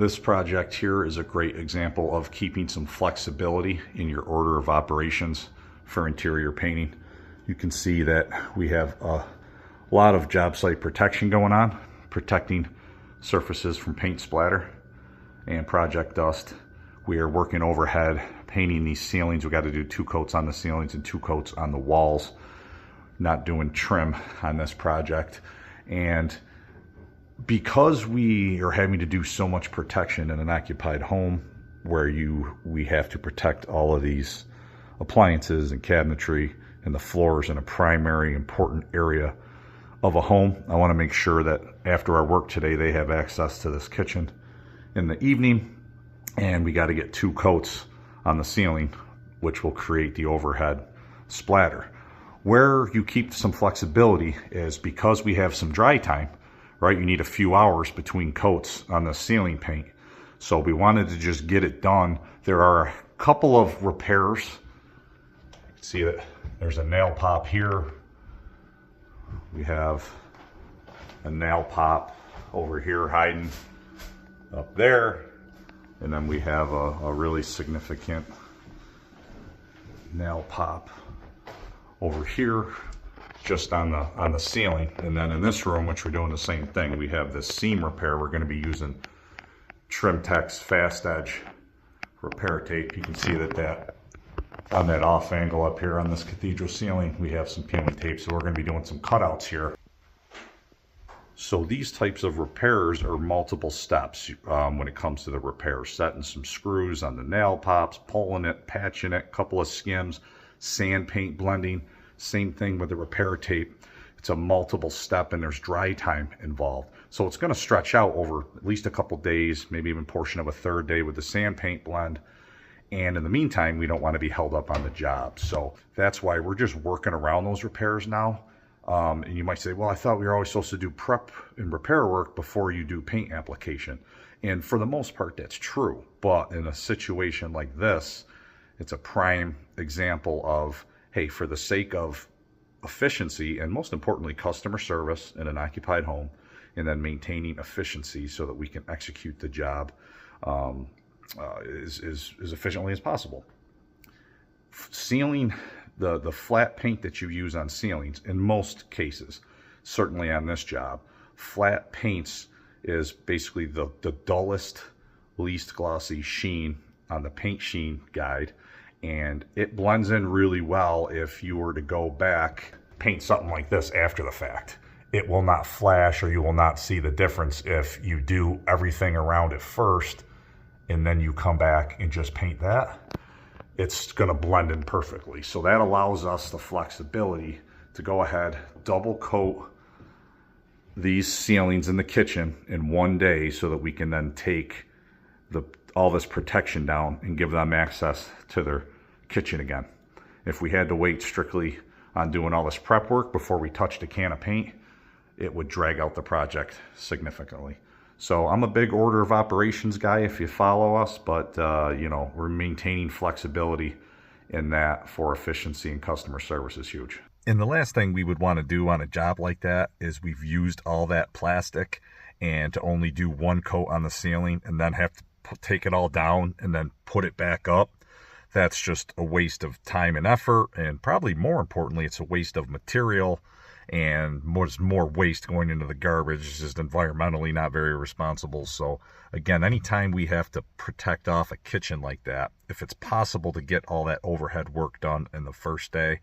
This project here is a great example of keeping some flexibility in your order of operations for interior painting. You can see that we have a lot of job site protection going on, protecting surfaces from paint splatter and project dust. We are working overhead, painting these ceilings. We got to do 2 coats on the ceilings and 2 coats on the walls. Not doing trim on this project. And because we are having to do so much protection in an occupied home where we have to protect all of these appliances and cabinetry and the floors in a primary important area of a home, I want to make sure that after our work today they have access to this kitchen in the evening, and we got to get 2 coats on the ceiling, which will create the overhead splatter. Where you keep some flexibility is because we have some dry time, right? You need a few hours between coats on the ceiling paint. So we wanted to just get it done. There are a couple of repairs. You can see that there's a nail pop here. We have a nail pop over here hiding up there. And then we have a really significant nail pop over here just on the ceiling. And then in this room, which we're doing the same thing, we have this seam repair. We're going to be using Trimtex Fast Edge repair tape. You can see that on that off angle up here on this cathedral ceiling, we have some peeling tape. So we're going to be doing some cutouts here. So these types of repairs are multiple steps when it comes to the repair. Setting some screws on the nail pops, pulling it, patching it, couple of skims, sand paint blending. Same thing with the repair tape. It's a multiple step and there's dry time involved. So it's going to stretch out over at least a couple days, maybe even a portion of a 3rd day with the sand paint blend. And in the meantime, we don't want to be held up on the job. So that's why we're just working around those repairs now. And you might say, well, I thought we were always supposed to do prep and repair work before you do paint application. And for the most part, that's true. But in a situation like this, it's a prime example of, hey, for the sake of efficiency and most importantly, customer service in an occupied home, and then maintaining efficiency so that we can execute the job as efficiently as possible. Ceiling, the flat paint that you use on ceilings, in most cases, certainly on this job, flat paints is basically the dullest, least glossy sheen on the paint sheen guide, and it blends in really well if you were to go back, paint something like this after the fact. It will not flash, or you will not see the difference if you do everything around it first and then you come back and just paint that. It's going to blend in perfectly. So that allows us the flexibility to go ahead, double coat these ceilings in the kitchen in one day so that we can then take all this protection down and give them access to their kitchen again. If we had to wait strictly on doing all this prep work before we touched a can of paint, it would drag out the project significantly. So I'm a big order of operations guy if you follow us, but you know, we're maintaining flexibility in that for efficiency, and customer service is huge. And the last thing we would want to do on a job like that is we've used all that plastic, and to only do 1 coat on the ceiling and then have to take it all down and then put it back up. That's just a waste of time and effort, and probably more importantly, it's a waste of material, and more waste going into the garbage. It's just environmentally not very responsible. So again, anytime we have to protect off a kitchen like that, if it's possible to get all that overhead work done in the first day,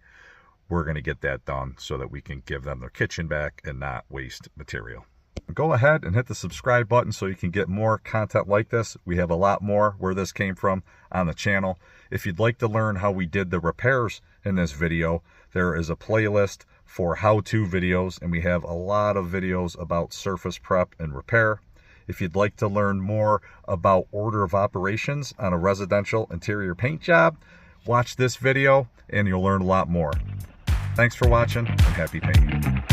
we're going to get that done so that we can give them their kitchen back and not waste material. Go ahead and hit the subscribe button so you can get more content like this. We have a lot more where this came from on the channel. If you'd like to learn how we did the repairs in this video, there is a playlist for how-to videos, and we have a lot of videos about surface prep and repair. If you'd like to learn more about order of operations on a residential interior paint job, watch this video and you'll learn a lot more. Thanks for watching, and happy painting.